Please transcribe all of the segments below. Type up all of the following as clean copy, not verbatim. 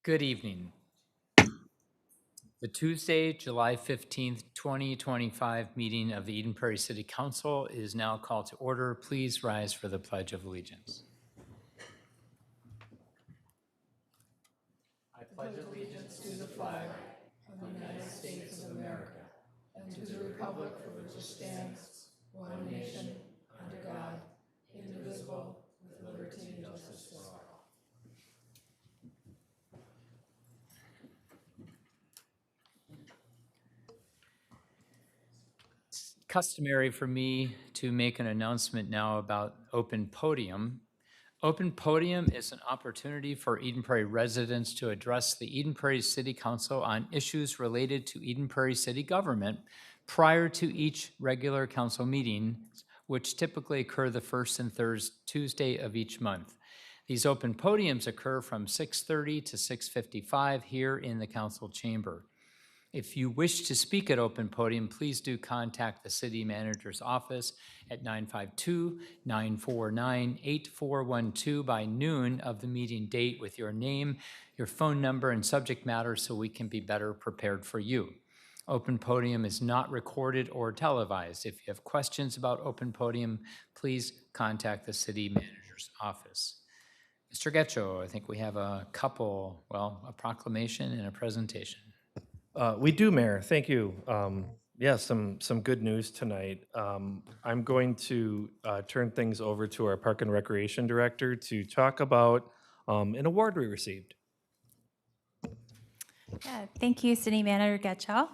Good evening. The Tuesday, July 15th, 2025 meeting of the Eden Prairie City Council is now called to order. Please rise for the Pledge of Allegiance. I pledge allegiance to the flag of the United States of America and to the republic for which it stands, one nation, under God, indivisible, with liberty and justice for all. Customary for me to make an announcement now about Open Podium. Open Podium is an opportunity for Eden Prairie residents to address the Eden Prairie City Council on issues related to Eden Prairie City government prior to each regular council meeting, which typically occur the first and third Tuesday of each month. These open podiums occur from 6:30 to 6:55 here in the council chamber. If you wish to speak at Open Podium, please do contact the city manager's office at 952-949-8412 by noon of the meeting date with your name, your phone number, and subject matter so we can be better prepared for you. Open Podium is not recorded or televised. If you have questions about Open Podium, please contact the city manager's office. Mr. Getcho, I think we have a proclamation and a presentation. We do, Mayor. Thank you. Yeah, some good news tonight. I'm going to turn things over to our Park and Recreation Director to talk about an award we received. Yeah, thank you, City Manager Getchell.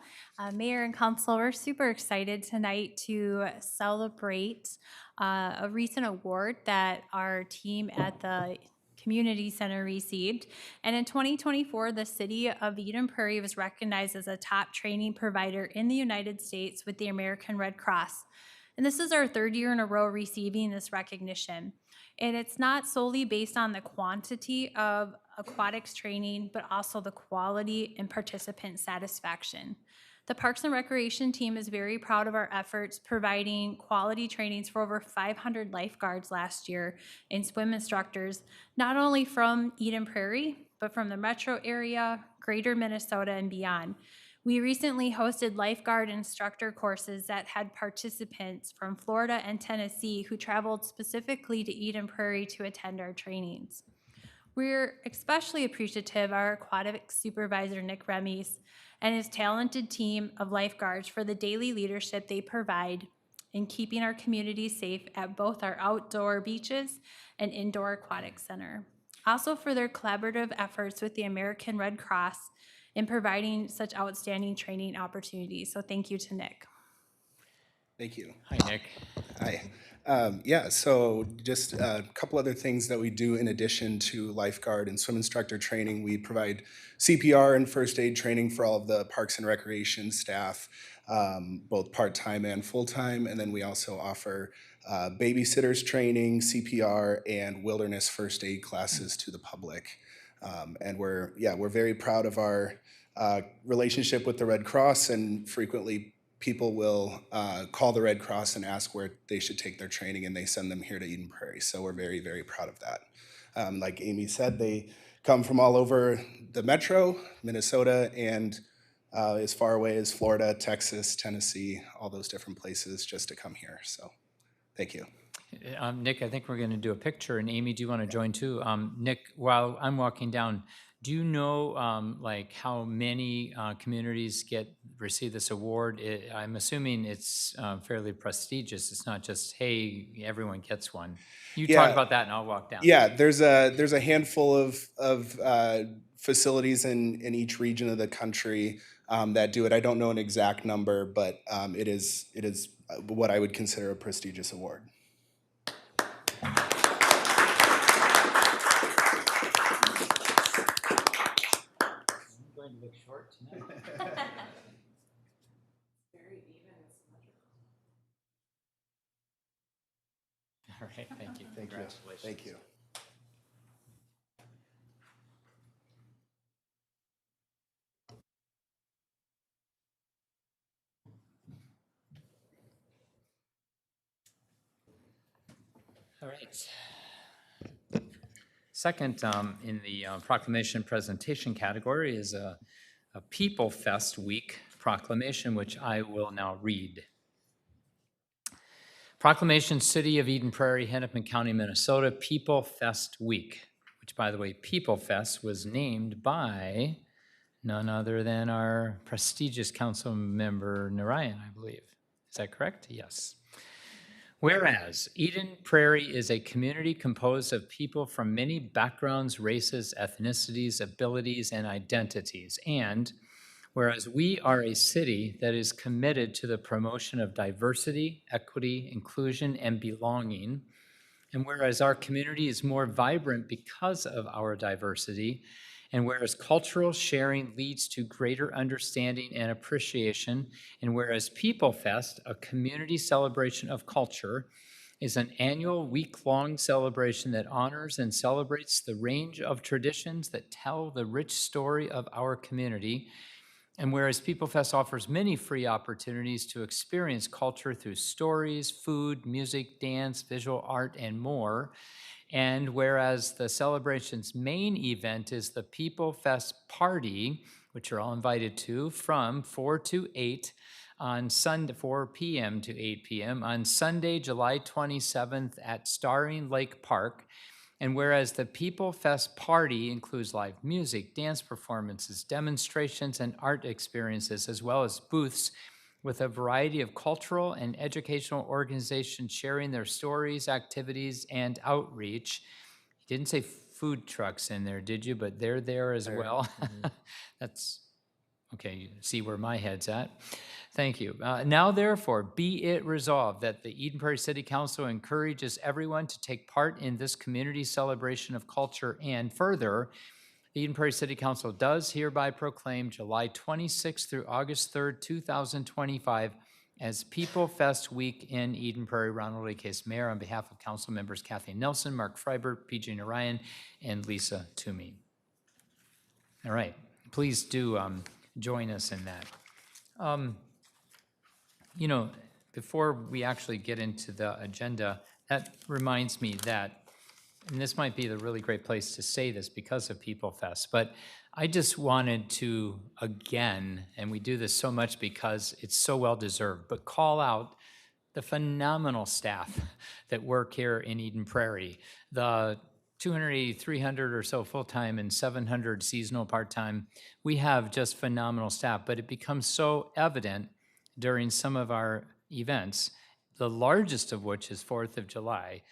Mayor and Council, we're super excited tonight to celebrate a recent award that our team at the Community Center received. And in 2024, the City of Eden Prairie was recognized as a top training provider in the United States with the American Red Cross. And this is our third year in a row receiving this recognition. And it's not solely based on the quantity of aquatics training, but also the quality and participant satisfaction. The Parks and Recreation team is very proud of our efforts providing quality trainings for over 500 lifeguards last year and swim instructors, not only from Eden Prairie, but from the metro area, greater Minnesota, and beyond. We recently hosted lifeguard instructor courses that had participants from Florida and Tennessee who traveled specifically to Eden Prairie to attend our trainings. We're especially appreciative of our aquatic supervisor, Nick Remies, and his talented team of lifeguards for the daily leadership they provide in keeping our community safe at both our outdoor beaches and indoor aquatic center. Also for their collaborative efforts with the American Red Cross in providing such outstanding training opportunities. So thank you to Nick. Thank you. Hi, Nick. Hi. So just a couple other things that we do in addition to lifeguard and swim instructor training. We provide CPR and first aid training for all of the Parks and Recreation staff, both part-time and full-time. And then we also offer babysitters training, CPR, and wilderness first aid classes to the public. And we're very proud of our relationship with the Red Cross, and frequently people will call the Red Cross and ask where they should take their training, and they send them here to Eden Prairie. So we're very, very proud of that. Like Amy said, they come from all over the metro, Minnesota, and as far away as Florida, Texas, Tennessee, all those different places just to come here. So thank you. Nick, I think we're going to do a picture, and Amy, do you want to join too? Nick, while I'm walking down, do you know like how many communities receive this award? I'm assuming it's fairly prestigious. It's not just, hey, everyone gets one. You talk about that and I'll walk down. Yeah, there's a handful of facilities in each region of the country that do it. I don't know an exact number, but it is what I would consider a prestigious award. Going to look short tonight. Very even and symmetrical. All right, thank you. Congratulations. Thank you. All right. Second, in the proclamation presentation category is a People Fest Week proclamation, which I will now read. Proclamation, City of Eden Prairie, Hennepin County, Minnesota, People Fest Week, which, by the way, People Fest was named by none other than our prestigious council member, Narayan, I believe. Is that correct? Yes. Whereas Eden Prairie is a community composed of people from many backgrounds, races, ethnicities, abilities, and identities, and whereas we are a city that is committed to the promotion of diversity, equity, inclusion, and belonging, and whereas our community is more vibrant because of our diversity, and whereas cultural sharing leads to greater understanding and appreciation, and whereas People Fest, a community celebration of culture, is an annual week-long celebration that honors and celebrates the range of traditions that tell the rich story of our community, and whereas People Fest offers many free opportunities to experience culture through stories, food, music, dance, visual art, and more, and whereas the celebration's main event is the People Fest Party, which you're all invited to, from 4 to 8 on Sunday, 4 p.m. to 8 p.m. on Sunday, July 27th at Starring Lake Park. And whereas the People Fest Party includes live music, dance performances, demonstrations, and art experiences, as well as booths with a variety of cultural and educational organizations sharing their stories, activities, and outreach. You didn't say food trucks in there, did you? But they're there as well. That's okay, you see where my head's at. Thank you. Now, therefore, be it resolved that the Eden Prairie City Council encourages everyone to take part in this community celebration of culture, and further, the Eden Prairie City Council does hereby proclaim July 26th through August 3rd, 2025 as People Fest Week in Eden Prairie. Ronald A. Case, Mayor, on behalf of council members Kathy Nelson, Mark Freiberg, PJ Narayan, and Lisa Toomey. All right, please do join us in that. You know, before we actually get into the agenda, that reminds me that, and this might be the really great place to say this because of People Fest, but I just wanted to, again, and we do this so much because it's so well deserved, but call out the phenomenal staff that work here in Eden Prairie. The 280, 300 or so full-time and 700 seasonal part-time. We have just phenomenal staff, but it becomes so evident during some of our events, the largest of which is 4th of July.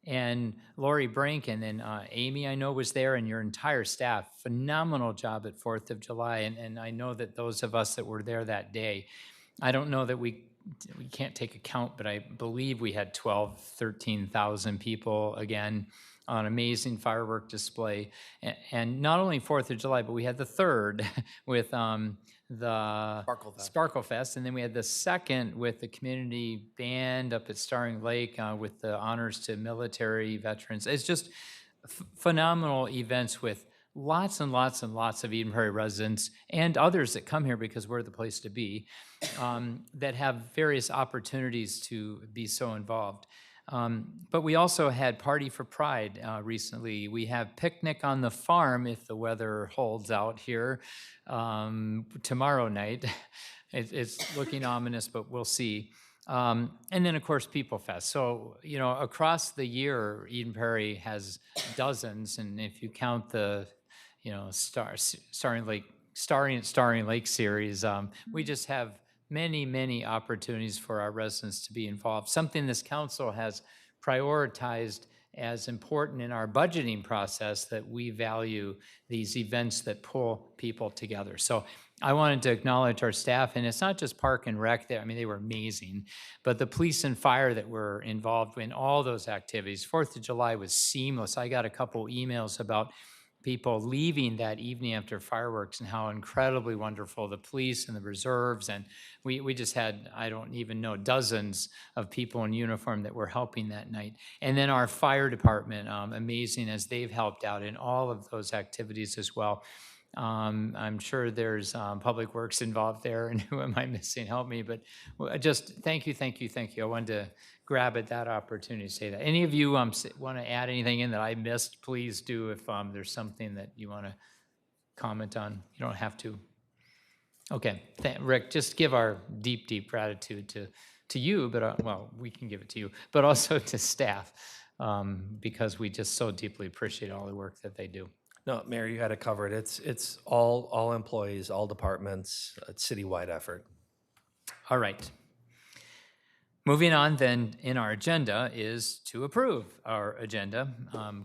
And Lori Branken and Amy, I know, was there, and your entire staff, phenomenal job at 4th of July. And I know that those of us that were there that day, I don't know that we can't take a count, but I believe we had 12, 13,000 people again on amazing firework display. And not only 4th of July, but we had the 3rd with the Sparkle Fest, and then we had the 2nd with the community band up at Starring Lake with the honors to military veterans. It's just phenomenal events with lots and lots and lots of Eden Prairie residents and others that come here because we're the place to be, that have various opportunities to be so involved. But we also had Party for Pride recently. We have Picnic on the Farm, if the weather holds out here, tomorrow night. It's looking ominous, but we'll see. And then, of course, People Fest. So, you know, across the year, Eden Prairie has dozens, and if you count the, you know, Starring Lake series, we just have many, many opportunities for our residents to be involved. Something this council has prioritized as important in our budgeting process, that we value these events that pull people together. So I wanted to acknowledge our staff, and it's not just Park and Rec there. I mean, they were amazing, but the police and fire that were involved in all those activities. 4th of July was seamless. I got a couple emails about people leaving that evening after fireworks and how incredibly wonderful the police and the reserves, and we just had, I don't even know, dozens of people in uniform that were helping that night. And then our fire department, amazing as they've helped out in all of those activities as well. I'm sure there's Public Works involved there, and who am I missing? Help me, but just thank you, thank you, thank you. I wanted to grab at that opportunity to say that. Any of you want to add anything in that I missed, please do if there's something that you want to comment on. You don't have to. Okay, Rick, just give our deep, deep gratitude to you, but well, we can give it to you, but also to staff, because we just so deeply appreciate all the work that they do. No, Mayor, you had it covered. It's all employees, all departments, a citywide effort. All right. Moving on then in our agenda is to approve our agenda.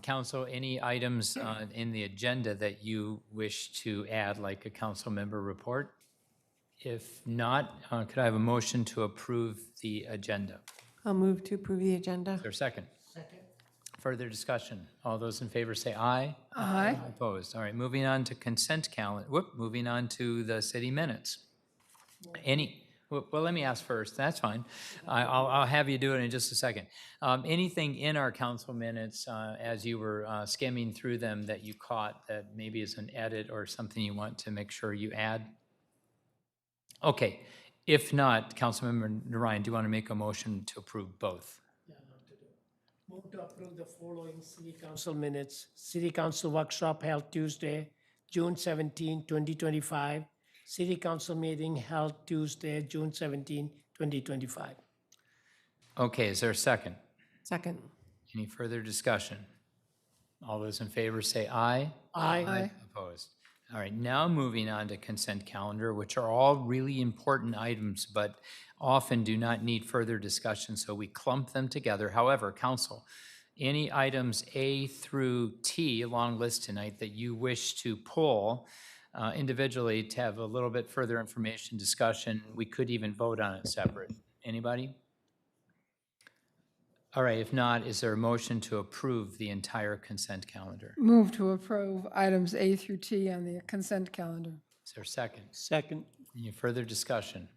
Council, any items in the agenda that you wish to add, like a council member report? If not, could I have a motion to approve the agenda? I'll move to approve the agenda. Is there a second? Second. Further discussion? All those in favor say aye. Aye. Opposed? All right, moving on to consent calendar. Moving on to the city minutes. Well, let me ask first. That's fine. I'll have you do it in just a second. Anything in our council minutes as you were skimming through them that you caught that maybe is an edit or something you want to make sure you add? Okay. If not, Councilmember Ryan, do you want to make a motion to approve both? Move to approve the following city council minutes. City council workshop held Tuesday, June 17, 2025. City council meeting held Tuesday, June 17, 2025. Okay, is there a second? Second. Any further discussion? All those in favor say aye. Aye. Opposed? All right, now moving on to consent calendar, which are all really important items, but often do not need further discussion, so we clump them together. However, council, any items A through T, long list tonight, that you wish to pull individually to have a little bit further information, discussion, we could even vote on it separate. Anybody? All right, if not, is there a motion to approve the entire consent calendar? Move to approve items A through T on the consent calendar. Is there a second? Second. Any further discussion?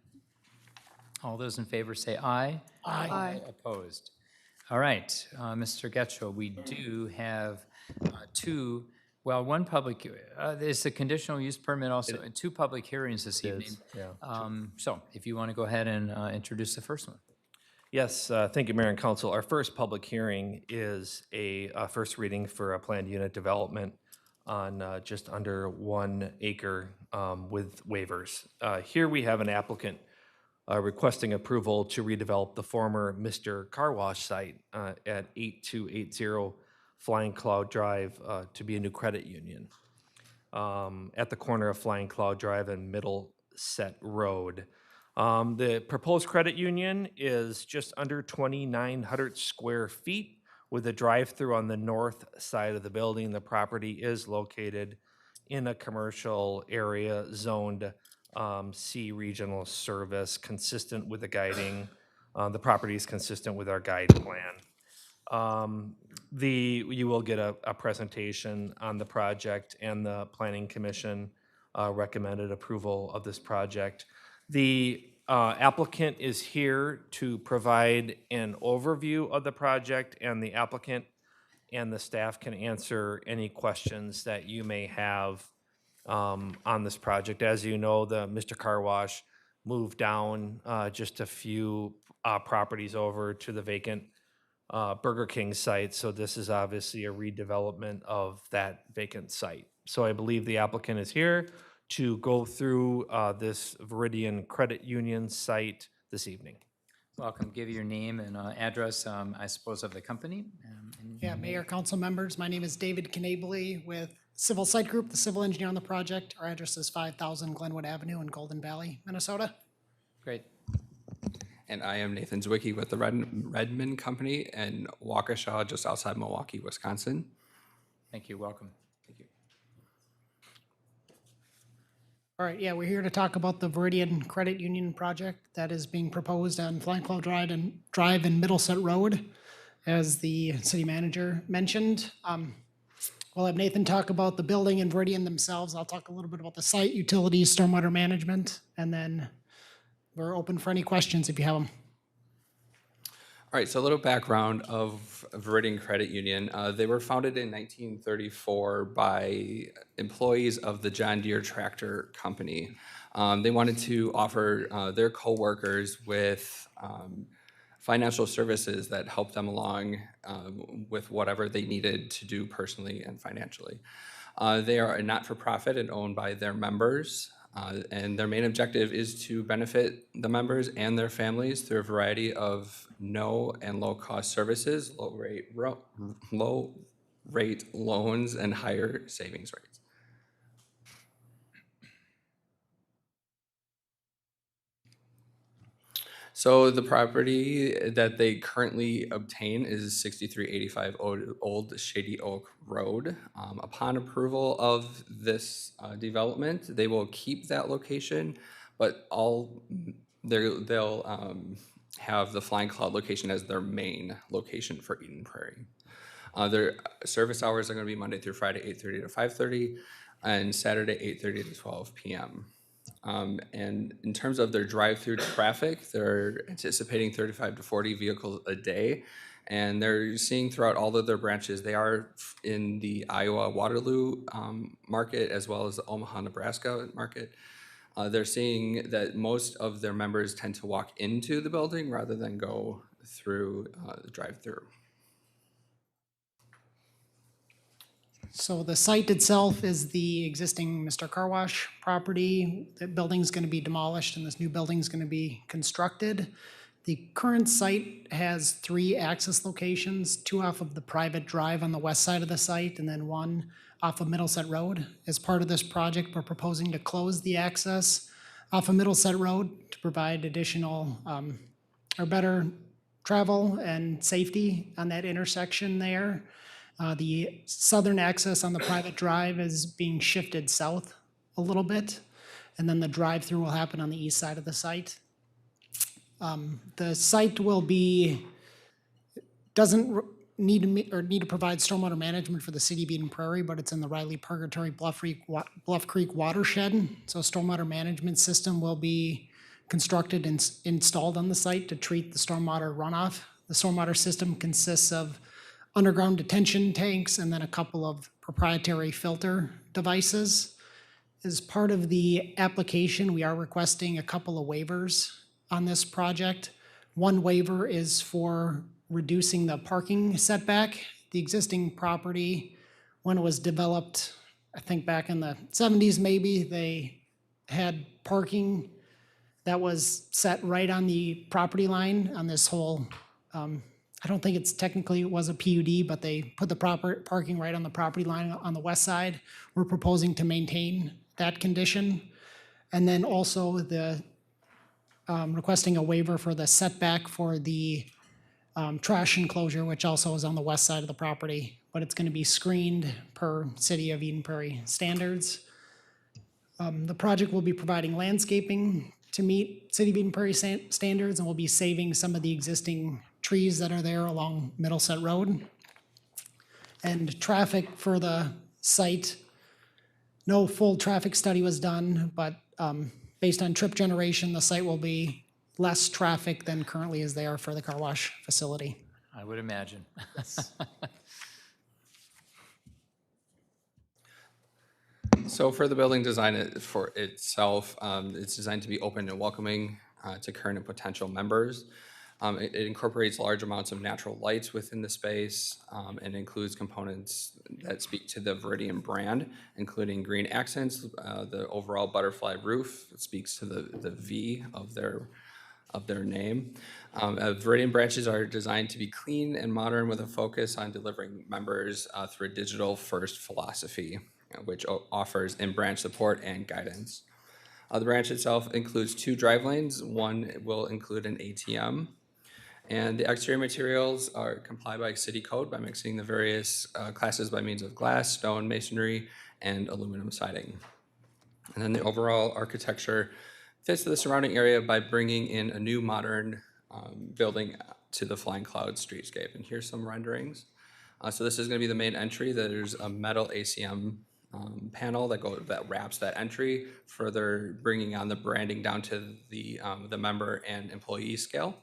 All those in favor say aye. Aye. Opposed? All right, Mr. Getchell, we do have one public, is the conditional use permit also, two public hearings this evening. Yeah. So if you want to go ahead and introduce the first one. Yes, thank you, Mayor and Council. Our first public hearing is a first reading for a planned unit development on just under 1 acre with waivers. Here we have an applicant requesting approval to redevelop the former Mr. Car Wash site at 8280 Flying Cloud Drive to be a new credit union at the corner of Flying Cloud Drive and Middleset Road. The proposed credit union is just under 2,900 square feet with a drive-through on the north side of the building. The property is located in a commercial area zoned C regional service, consistent with the guiding. The property is consistent with our guide plan. You will get a presentation on the project, and the Planning Commission recommended approval of this project. The applicant is here to provide an overview of the project, and the applicant and the staff can answer any questions that you may have on this project. As you know, the Mr. Car Wash moved down just a few properties over to the vacant Burger King site, so this is obviously a redevelopment of that vacant site. So I believe the applicant is here to go through this Veridian Credit Union site this evening. Welcome. Give your name and address, I suppose, of the company. Yeah, Mayor, council members, my name is David Knably with Civil Site Group, the civil engineer on the project. Our address is 5000 Glenwood Avenue in Golden Valley, Minnesota. Great. And I am Nathan Zwicky with the Redmond Company in Waukesha, just outside Milwaukee, Wisconsin. Thank you. Welcome. Thank you. All right, yeah, we're here to talk about the Veridian Credit Union project that is being proposed on Flying Cloud Drive and Middleset Road, as the city manager mentioned. We'll have Nathan talk about the building and Veridian themselves. I'll talk a little bit about the site, utilities, stormwater management, and then we're open for any questions if you have them. All right, so a little background of Veridian Credit Union. They were founded in 1934 by employees of the John Deere Tractor Company. They wanted to offer their coworkers with financial services that helped them along with whatever they needed to do personally and financially. They are a not-for-profit and owned by their members. And their main objective is to benefit the members and their families through a variety of no and low-cost services, low rate loans, and higher savings rates. So the property that they currently obtain is 6385 Old Shady Oak Road. Upon approval of this development, they will keep that location, but they'll have the Flying Cloud location as their main location for Eden Prairie. Their service hours are going to be Monday through Friday, 8:30 to 5:30, and Saturday, 8:30 to 12 p.m. And in terms of their drive-through traffic, they're anticipating 35 to 40 vehicles a day. And they're seeing throughout all of their branches, they are in the Iowa Waterloo market as well as the Omaha, Nebraska market. They're seeing that most of their members tend to walk into the building rather than go through the drive-through. So the site itself is the existing Mr. Car Wash property. The building's going to be demolished and this new building's going to be constructed. The current site has 3 access locations, 2 off of the private drive on the west side of the site and then 1 off of Middleset Road. As part of this project, we're proposing to close the access off of Middleset Road to provide additional or better travel and safety on that intersection there. The southern access on the private drive is being shifted south a little bit, and then the drive-through will happen on the east side of the site. The site will be, doesn't need to provide stormwater management for the city of Eden Prairie, but it's in the Riley Purgatory Bluff Creek watershed. So stormwater management system will be constructed and installed on the site to treat the stormwater runoff. The stormwater system consists of underground detention tanks and then a couple of proprietary filter devices. As part of the application, we are requesting a couple of waivers on this project. One waiver is for reducing the parking setback. The existing property, when it was developed, I think back in the 70s maybe, they had parking that was set right on the property line on this whole, I don't think it's technically it was a PUD, but they put the proper parking right on the property line on the west side. We're proposing to maintain that condition. And then also the requesting a waiver for the setback for the trash enclosure, which also is on the west side of the property, but it's going to be screened per City of Eden Prairie standards. The project will be providing landscaping to meet City of Eden Prairie standards, and we'll be saving some of the existing trees that are there along Middleset Road. And traffic for the site, no full traffic study was done, but based on trip generation, the site will be less traffic than currently is there for the car wash facility. I would imagine. So for the building design for itself, it's designed to be open and welcoming to current and potential members. It incorporates large amounts of natural lights within the space and includes components that speak to the Veridian brand, including green accents, the overall butterfly roof speaks to the V of their name. Veridian branches are designed to be clean and modern with a focus on delivering members through a digital-first philosophy, which offers in-branch support and guidance. The branch itself includes 2 drive lanes. One will include an ATM. And the exterior materials are comply by city code by mixing the various classes by means of glass, stone, masonry, and aluminum siding. And then the overall architecture fits the surrounding area by bringing in a new modern building to the Flying Cloud streetscape. And here's some renderings. So this is going to be the main entry. There's a metal ACM panel that wraps that entry, further bringing on the branding down to the member and employee scale.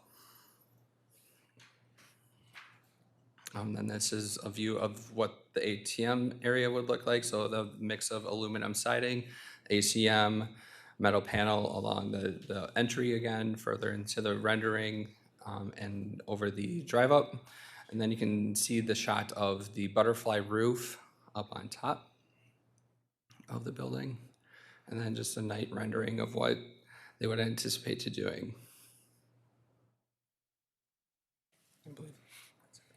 Then this is a view of what the ATM area would look like. So the mix of aluminum siding, ACM, metal panel along the entry again, further into the rendering and over the drive up. And then you can see the shot of the butterfly roof up on top of the building. And then just a night rendering of what they would anticipate to doing.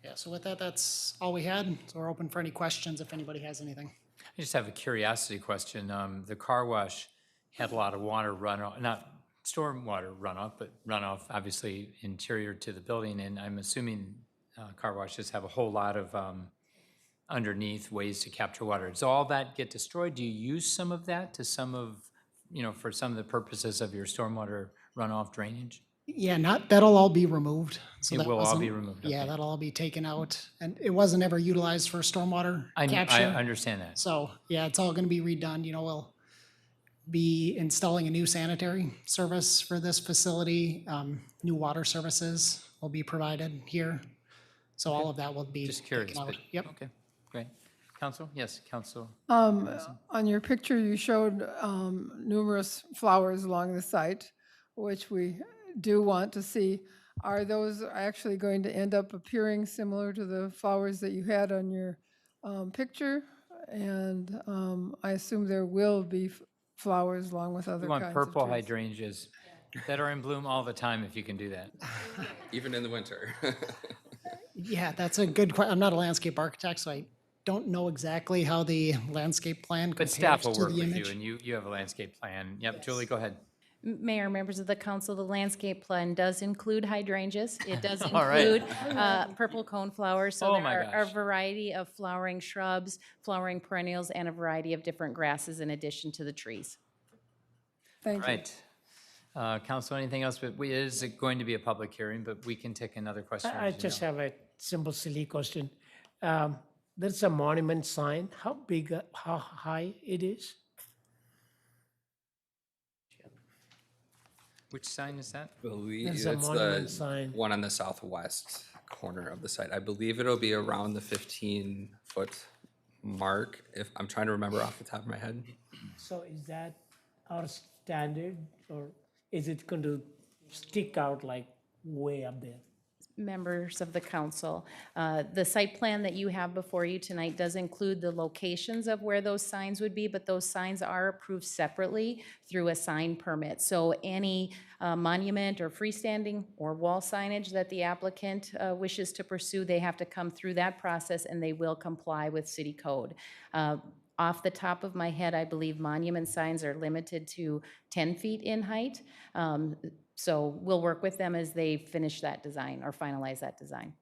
Yeah, so with that, that's all we had. So we're open for any questions if anybody has anything. I just have a curiosity question. The car wash had a lot of water runoff, not storm water runoff, but runoff obviously interior to the building. And I'm assuming car washes have a whole lot of underneath ways to capture water. Does all that get destroyed? Do you use some of that to some of, for some of the purposes of your stormwater runoff drainage? Yeah, that'll all be removed. So It that will all be wasn't- removed, Yeah, okay. that'll all be taken out. And it wasn't ever utilized for stormwater I capture. understand that. So, yeah, it's all gonna be redone. We'll be installing a new sanitary service for this facility. New water services will be provided here. So all of that will be Just curious. taken out. but- Yep. Okay, great. Council? Yes, Council. On your picture, you showed numerous flowers along the site, which we do want to see. Are those actually going to end up appearing similar to the flowers that you had on your picture? And I assume there will be flowers along with other We kinds want of purple trees. hydrangeas that are in bloom all the time if you can do that. Even in the winter. Yeah, that's a good question. I'm not a landscape architect, so I don't know exactly how the landscape plan But compares staff will to work the with you, image. and you have a landscape plan. Yep, Julie, go ahead. Mayor, members of the council, the landscape plan does include hydrangeas. It does All right. include purple coneflowers. So Oh there my are a gosh. variety of flowering shrubs, flowering perennials, and a variety of different grasses in addition to the trees. Thank you. Right. Council, anything else? But it is going to be a public hearing, but we can take another question. I as you just know. have a simple, silly question. There's a monument sign. How big, how high it is? Which sign is that? believe There's a it's monument the sign. one on the southwest corner of the site. I believe it'll be around the 15-foot mark, if I'm trying to remember off the top of my head. So is that our standard, or is it going to stick out like way up there? Members of the council, the site plan that you have before you tonight does include the locations of where those signs would be, but those signs are approved separately through a sign permit. So any monument or freestanding or wall signage that the applicant wishes to pursue, they have to come through that process and they will comply with city code. Off the top of my head, I believe monument signs are limited to 10 feet in height. So we'll work with them as they finish that design or finalize that design.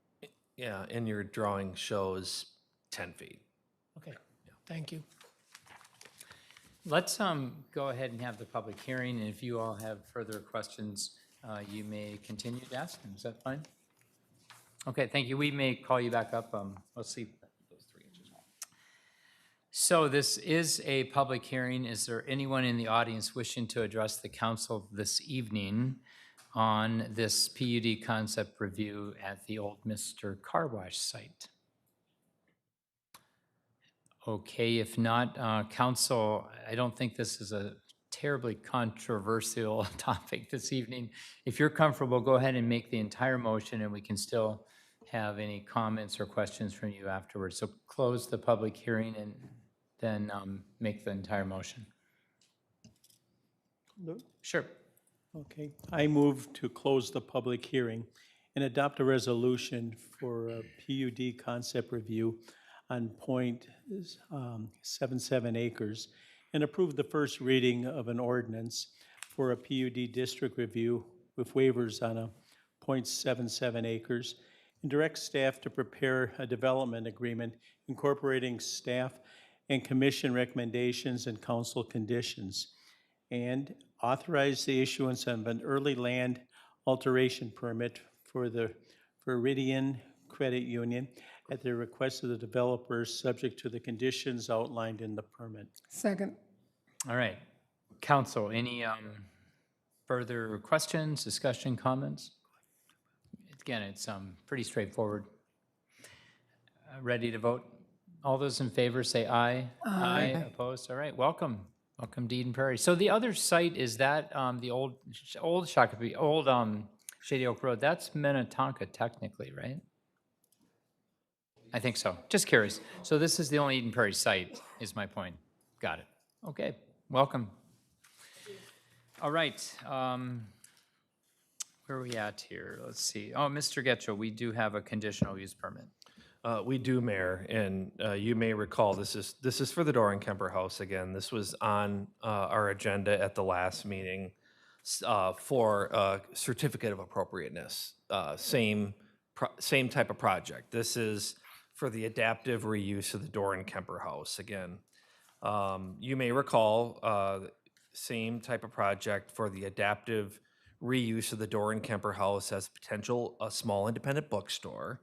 Yeah, and your drawing shows 10 feet. Okay, thank you. Let's go ahead and have the public hearing, and if you all have further questions, you may continue to ask them. Is that fine? Okay, thank you. We may call you back up. Let's see. So this is a public hearing. Is there anyone in the audience wishing to address the council this evening on this PUD concept review at the old Mr. Car Wash site? Okay, if not, council, I don't think this is a terribly controversial topic this evening. If you're comfortable, go ahead and make the entire motion, and we can still have any comments or questions from you afterwards. So close the public hearing and then make the entire motion. Sure. Okay, I move to close the public hearing and adopt a resolution for a PUD concept review on .77 acres and approve the first reading of an ordinance for a PUD district review with waivers on a .77 acres and direct staff to prepare a development agreement incorporating staff and commission recommendations and council conditions, and authorize the issuance of an early land alteration permit for the Viridian Credit Union at the request of the developers, subject to the conditions outlined in the permit. Second. All right. Council, any further questions, discussion, comments? Again, it's pretty straightforward. Ready to vote? All those in favor say aye. Aye. Opposed? All right, welcome. Welcome to Eden Prairie. So the other site, is that the old Shakopee, old Shady Oak Road? That's Minnetonka technically, right? I think so. Just curious. So this is the only Eden Prairie site, is my point. Got it. Okay, welcome. All right. Where are we at here? Let's see. Oh, Mr. Getchell, we do have a conditional use permit. We do, Mayor, and you may recall, this is for the Doran Kemper House again. This was on our agenda at the last meeting for a certificate of appropriateness. Same type of project. This is for the adaptive reuse of the Doran Kemper House again. You may recall, same type of project for the adaptive reuse of the Doran Kemper House as potential a small independent bookstore.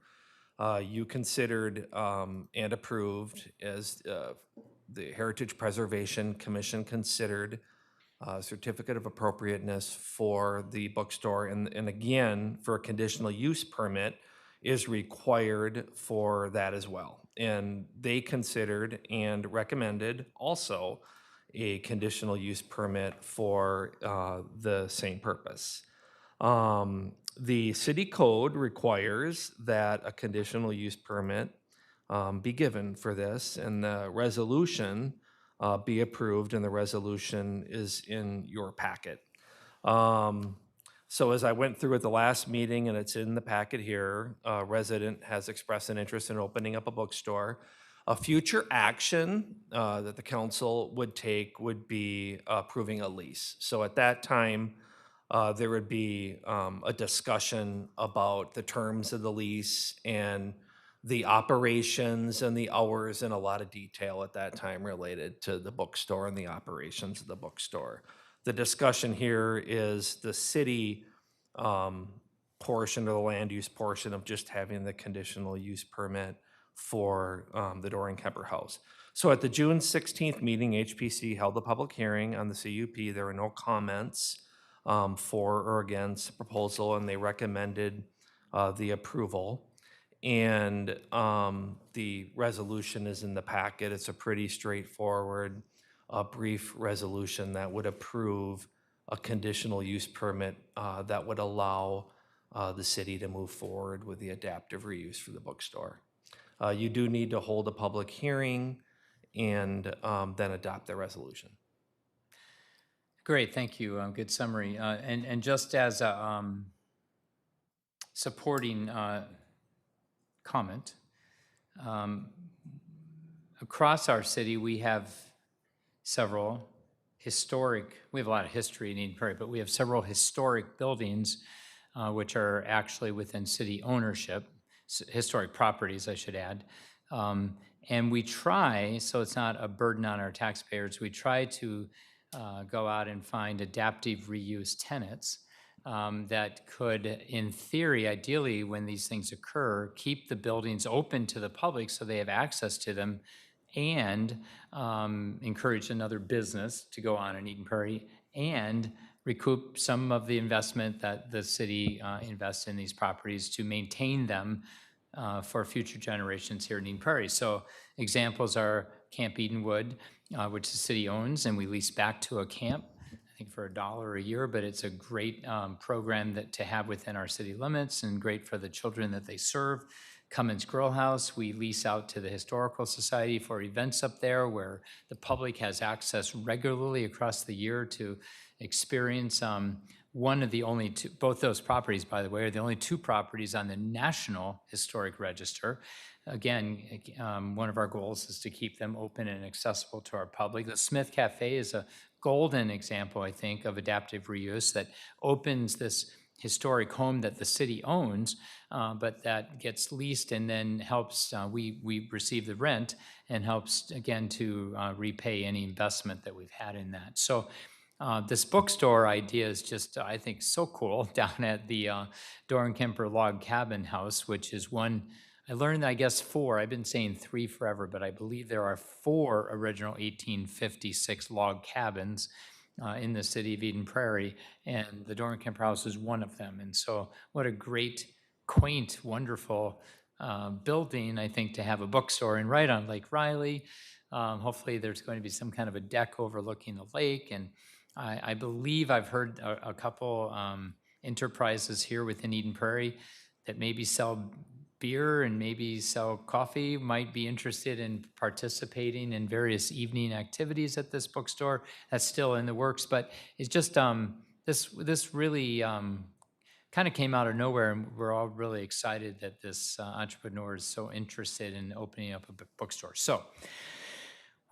You considered and approved, as the Heritage Preservation Commission considered, certificate of appropriateness for the bookstore, and again, for a conditional use permit is required for that as well. And they considered and recommended also a conditional use permit for the same purpose. The city code requires that a conditional use permit be given for this, and the resolution be approved, and the resolution is in your packet. So as I went through at the last meeting, and it's in the packet here, a resident has expressed an interest in opening up a bookstore. A future action that the council would take would be approving a lease. So at that time, there would be a discussion about the terms of the lease and the operations and the hours in a lot of detail at that time related to the bookstore and the operations of the bookstore. The discussion here is the city portion or the land use portion of just having the conditional use permit for the Doran Kemper House. So at the June 16th meeting, HPC held the public hearing on the CUP. There were no comments for or against the proposal, and they recommended the approval. And the resolution is in the packet. It's a pretty straightforward, brief resolution that would approve a conditional use permit that would allow the city to move forward with the adaptive reuse for the bookstore. You do need to hold a public hearing and then adopt the resolution. Great, thank you. Good summary. And just as a supporting comment, across our city we have several we have a lot of history in Eden Prairie, but we have several historic buildings which are actually within city ownership, historic properties, I should add. And we try, so it's not a burden on our taxpayers, we try to go out and find adaptive reuse tenants that could, in theory, ideally, when these things occur, keep the buildings open to the public so they have access to them, and encourage another business to go on in Eden Prairie, and recoup some of the investment that the city invests in these properties to maintain them for future generations here in Eden Prairie. So examples are Camp Edenwood, which the city owns, and we lease back to a camp, I think for $1 a year, but it's a great program to have within our city limits and great for the children that they serve. Cummins Grill House, we lease out to the Historical Society for events up there where the public has access regularly across the year to experience one of the only two, both those properties, by the way, are the only two properties on the National Historic Register. Again, one of our goals is to keep them open and accessible to our public. The Smith Cafe is a golden example, I think, of adaptive reuse that opens this historic home that the city owns, but that gets leased and then helps, we receive the rent and helps, again, to repay any investment that we've had in that. So this bookstore idea is just, I think, so cool down at the Doran Kemper Log Cabin House, which is one, I learned, I guess, 4, I've been saying 3 forever, but I believe there are 4 original 1856 log cabins in the city of Eden Prairie, and the Doran Kemper House is one of them. And so what a great, quaint, wonderful building, I think, to have a bookstore and right on Lake Riley. Hopefully, there's going to be some kind of a deck overlooking the lake. And I believe I've heard a couple enterprises here within Eden Prairie that maybe sell beer and maybe sell coffee might be interested in participating in various evening activities at this bookstore. That's still in the works, but it's just this really kind of came out of nowhere, and we're all really excited that this entrepreneur is so interested in opening up a bookstore. So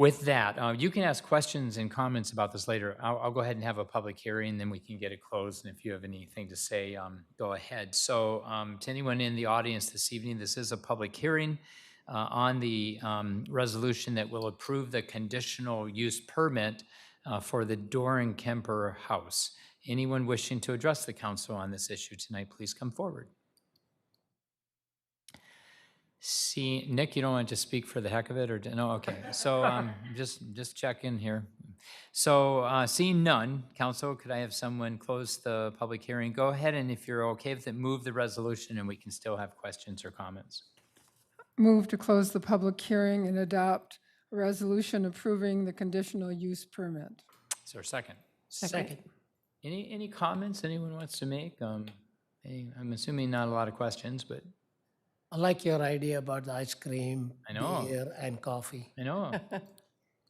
with that, you can ask questions and comments about this later. I'll go ahead and have a public hearing, then we can get it closed. And if you have anything to say, go ahead. So to anyone in the audience this evening, this is a public hearing on the resolution that will approve the conditional use permit for the Doran Kemper House. Anyone wishing to address the council on this issue tonight, please come forward. See, Nick, you don't want to just speak for the heck of it, or no? Okay, so just check in here. So seeing none, council, could I have someone close the public hearing? Go ahead, and if you're okay with it, move the resolution, and we can still have questions or comments. Move to close the public hearing and adopt a resolution approving the conditional use permit. Is there a second? Second. Any comments anyone wants to make? I'm assuming not a lot of questions, but I like your idea about the ice cream, I know. beer, and coffee. I know.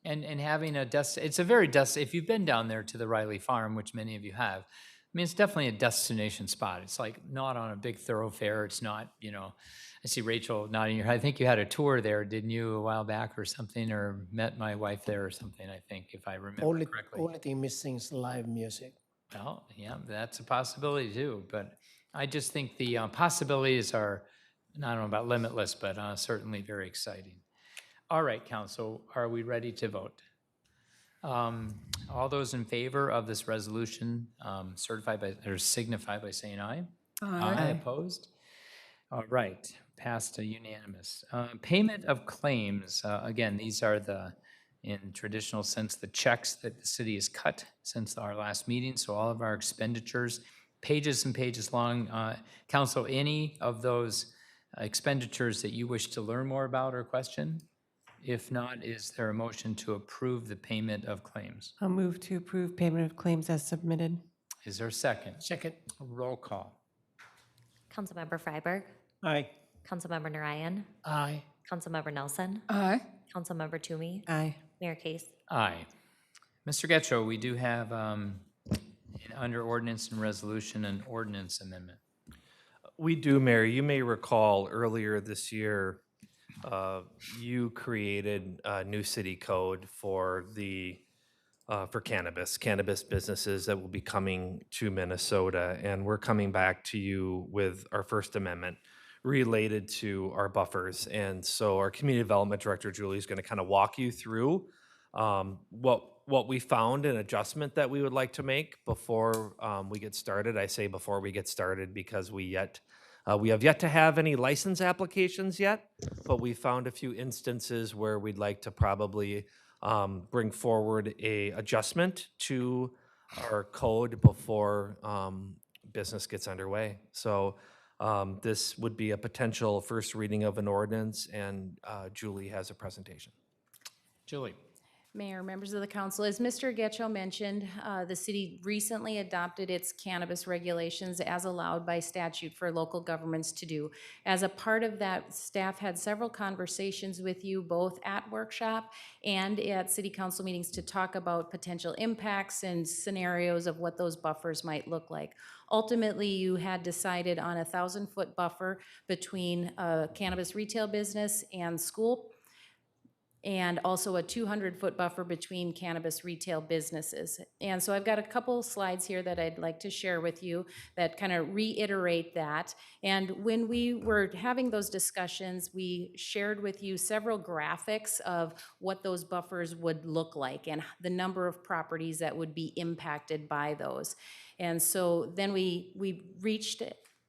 And having it's a very if you've been down there to the Riley Farm, which many of you have, I mean, it's definitely a destination spot. It's like not on a big thoroughfare. It's not, I see Rachel nodding your head. I think you had a tour there, didn't you, a while back or something, or met my wife there or something, I think, if I remember correctly. Only thing missing is live music. Well, yeah, that's a possibility too. But I just think the possibilities are, I don't know about limitless, but certainly very exciting. All right, council, are we ready to vote? All those in favor of this resolution signify by saying aye. Aye. Opposed? All right, passed to unanimous. Payment of claims. Again, these are in traditional sense, the checks that the city has cut since our last meeting. So all of our expenditures, pages and pages long. Council, any of those expenditures that you wish to learn more about or question? If not, is there a motion to approve the payment of claims? I'll move to approve payment of claims as submitted. Is there a second? Second. Roll call. Councilmember Freiberg, Aye. Councilmember Narayan, Aye. Councilmember Nelson, Aye. Councilmember Toomey, Aye. Mayor Case. Aye. Mr. Getchell, we do have under ordinance and resolution an ordinance amendment. We do, Mayor. You may recall earlier this year, you created a new city code for cannabis businesses that will be coming to Minnesota. And we're coming back to you with our first amendment related to our buffers. And so our community development director, Julie, is going to kind of walk you through what we found, an adjustment that we would like to make before we get started. I say before we get started because we have yet to have any license applications yet, but we found a few instances where we'd like to probably bring forward a adjustment to our code before business gets underway. So this would be a potential first reading of an ordinance, and Julie has a presentation. Julie. Mayor, members of the council, as Mr. Getchell mentioned, the city recently adopted its cannabis regulations as allowed by statute for local governments to do. As a part of that, staff had several conversations with you both at workshop and at city council meetings to talk about potential impacts and scenarios of what those buffers might look like. Ultimately, you had decided on a 1,000-foot buffer between a cannabis retail business and school, and also a 200-foot buffer between cannabis retail businesses. And so I've got a couple slides here that I'd like to share with you that kind of reiterate that. And when we were having those discussions, we shared with you several graphics of what those buffers would look like and the number of properties that would be impacted by those. And so then we reached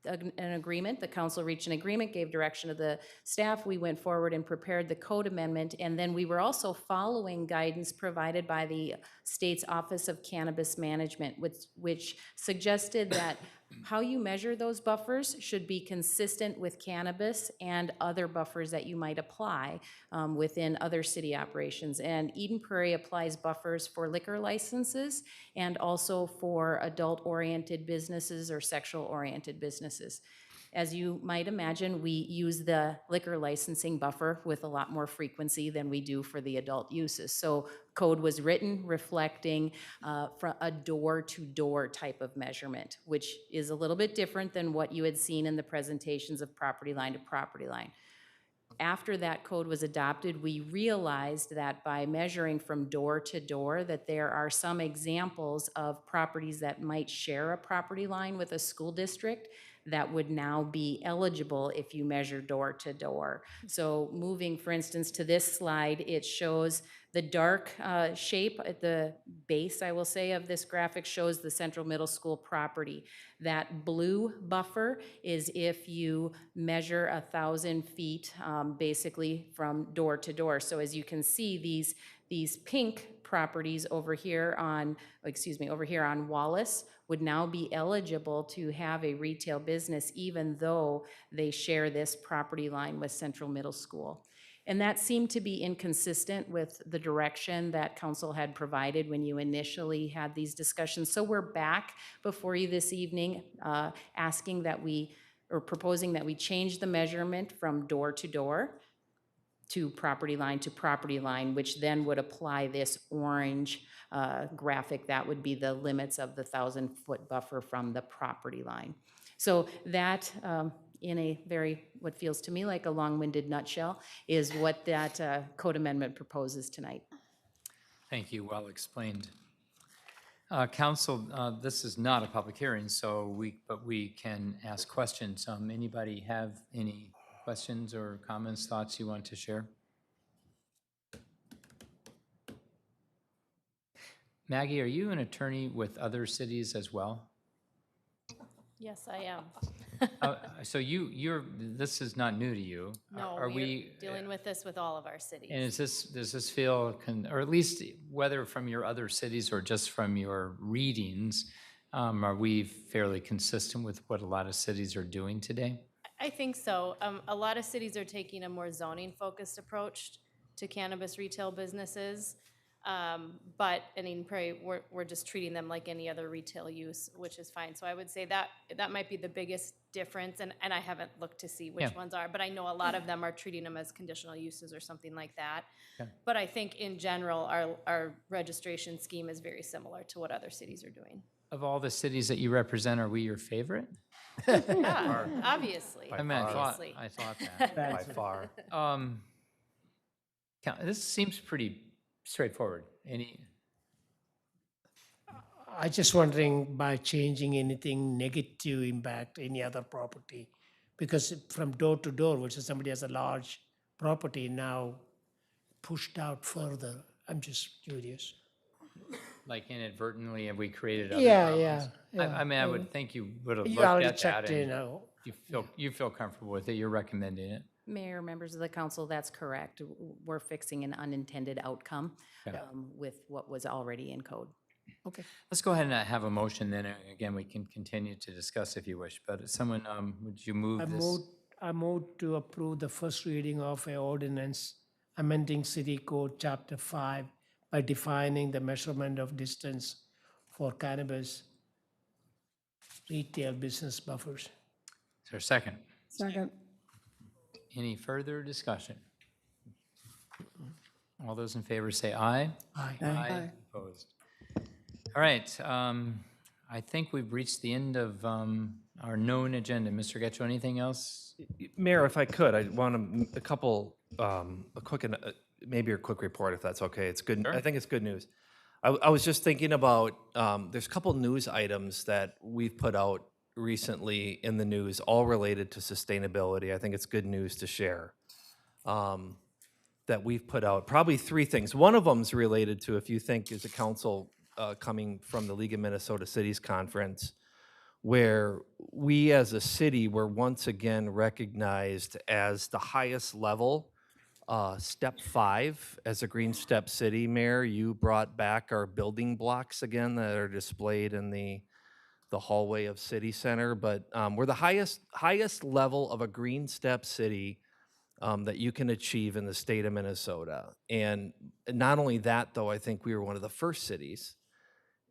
an agreement, the council reached an agreement, gave direction to the staff, we went forward and prepared the code amendment, and then we were also following guidance provided by the state's Office of Cannabis Management, which suggested that How you measure those buffers should be consistent with cannabis and other buffers that you might apply within other city operations. And Eden Prairie applies buffers for liquor licenses and also for adult-oriented businesses or sexual-oriented businesses. As you might imagine, we use the liquor licensing buffer with a lot more frequency than we do for the adult uses. So code was written reflecting from a door-to-door type of measurement, which is a little bit different than what you had seen in the presentations of property line to property line. After that code was adopted, we realized that by measuring from door to door, that there are some examples of properties that might share a property line with a school district that would now be eligible if you measure door to door. So moving, for instance, to this slide, it shows the dark shape at the base, I will say, of this graphic shows the Central Middle School property. That blue buffer is if you measure 1,000 feet basically from door to door. So as you can see, these pink properties over here on, over here on Wallace would now be eligible to have a retail business even though they share this property line with Central Middle School. And that seemed to be inconsistent with the direction that council had provided when you initially had these discussions. So we're back before you this evening asking that proposing that we change the measurement from door to property line, which then would apply this orange graphic. That would be the limits of the 1,000-foot buffer from the property line. So that, in a very, what feels to me like a long-winded nutshell, is what that code amendment proposes tonight. Thank you, well explained. Council, this is not a public hearing, but we can ask questions. Anybody have any questions or comments, thoughts you want to share? Maggie, are you an attorney with other cities as well? Yes, I am. So this is not new to you. No, Are we're we dealing with this with all of our cities. And does this feel, or at least whether from your other cities or just from your readings, are we fairly consistent with what a lot of cities are doing today? I think so. A lot of cities are taking a more zoning-focused approach to cannabis retail businesses. But in Eden Prairie, we're just treating them like any other retail use, which is fine. So I would say that might be the biggest difference, and I haven't looked to see which ones are, but I know a lot of them are treating them as conditional uses or something like that. Okay. But I think in general, our registration scheme is very similar to what other cities are doing. Of all the cities that you represent, are we your favorite? Yeah, obviously. I thought Obviously. that. By far. This seems pretty straightforward. I just wondering by changing anything negative impact any other property, because from door to door, which is somebody has a large property now pushed out further. I'm just curious. Like inadvertently, have we created other Yeah, problems? yeah. I mean, I would think you would have You looked already at that checked, you and know. you feel comfortable with it. You're recommending it. Mayor, members of the council, that's correct. We're fixing an unintended outcome Okay. with what was already in code. Okay. Let's go ahead and have a motion. Then again, we can continue to discuss if you wish. But someone, would you move this? I move to approve the first reading of an ordinance amending City Code Chapter 5 by defining the measurement of distance for cannabis retail business buffers. Is there a second? Second. Any further discussion? All those in favor say aye. Aye. Aye. Opposed. All right, I think we've reached the end of our known agenda. Mr. Getchell, anything else? Mayor, if I could, I want a couple, maybe a quick report if that's okay. It's good. I think it's good news. I was just thinking about, there's a couple news items that we've put out recently in the news, all related to sustainability. I think it's good news to share that we've put out. Probably three things. One of them is related to, if you think, is a council coming from the League of Minnesota Cities Conference, where we as a city were once again recognized as the highest level, step 5 as a Green Step City. Mayor, you brought back our building blocks again that are displayed in the the hallway of City Center, but we're the highest level of a green step city that you can achieve in the state of Minnesota. And not only that, though, I think we were one of the first cities,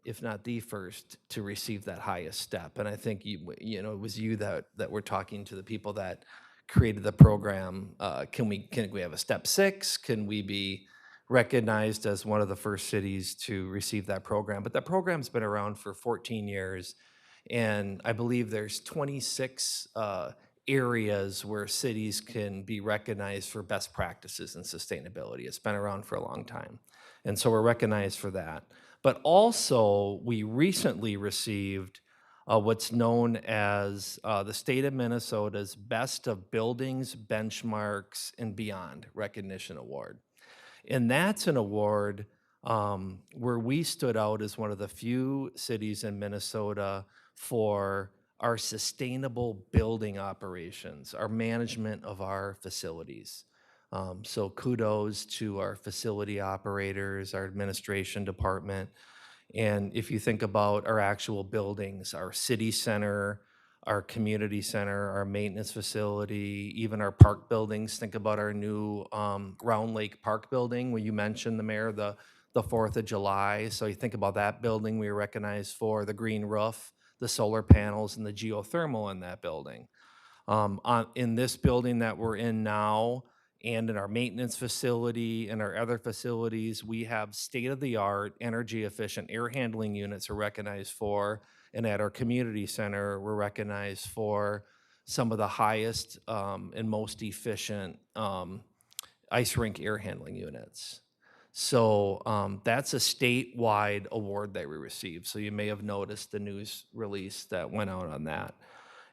if not the first, to receive that highest step. And I think you know it was you that were talking to the people that created the program. Can we have a step 6? Can we be recognized as one of the first cities to receive that program? But that program's been around for 14 years, and I believe there's 26 areas where cities can be recognized for best practices in sustainability. It's been around for a long time, and so we're recognized for that. But also, we recently received what's known as the state of Minnesota's Best of Buildings, Benchmarks, and Beyond Recognition Award. And that's an award where we stood out as one of the few cities in Minnesota for our sustainable building operations, our management of our facilities. So kudos to our facility operators, our administration department. And if you think about our actual buildings, our city center, our community center, our maintenance facility, even our park buildings, think about our new Round Lake Park building, where you mentioned, the mayor, the 4th of July. So you think about that building, we were recognized for the green roof, the solar panels, and the geothermal in that building. In this building that we're in now, and in our maintenance facility and our other facilities, we have state-of-the-art, energy-efficient air handling units are recognized for. And at our community center, we're recognized for some of the highest and most efficient ice rink air handling units. So that's a statewide award that we received. So you may have noticed the news release that went out on that.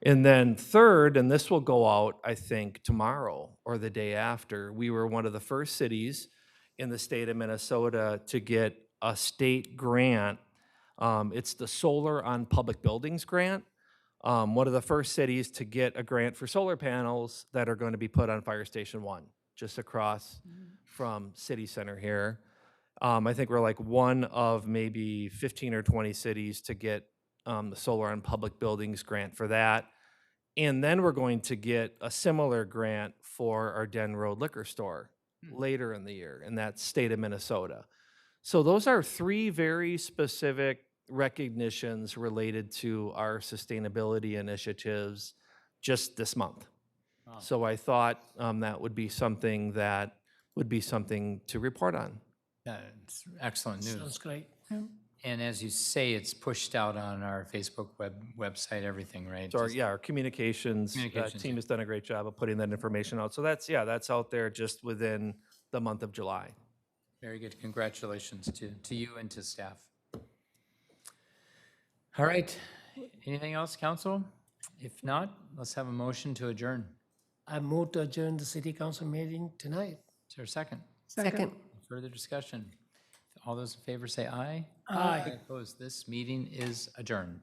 And then third, and this will go out, I think, tomorrow or the day after, we were one of the first cities in the state of Minnesota to get a state grant. It's the Solar on Public Buildings grant. One of the first cities to get a grant for solar panels that are going to be put on Fire Station 1, just across from City Center here. I think we're like one of maybe 15 or 20 cities to get the Solar on Public Buildings grant for that. And then we're going to get a similar grant for our Den Road liquor store later in the year, and that's state of Minnesota. So those are 3 very specific recognitions related to our sustainability initiatives just this month. Wow. So I thought that would be something to report on. Yeah, it's excellent news. Sounds great. And as you say, it's pushed out on our Facebook website, everything, right? So our communications team has done a great job of putting that information out. So that's out there just within the month of July. Very good. Congratulations to you and to staff. All right. Anything else, council? If not, let's have a motion to adjourn. I move to adjourn the city council meeting tonight. Is there a second? Second. Further discussion? All those in favor say aye. Aye. Opposed? This meeting is adjourned.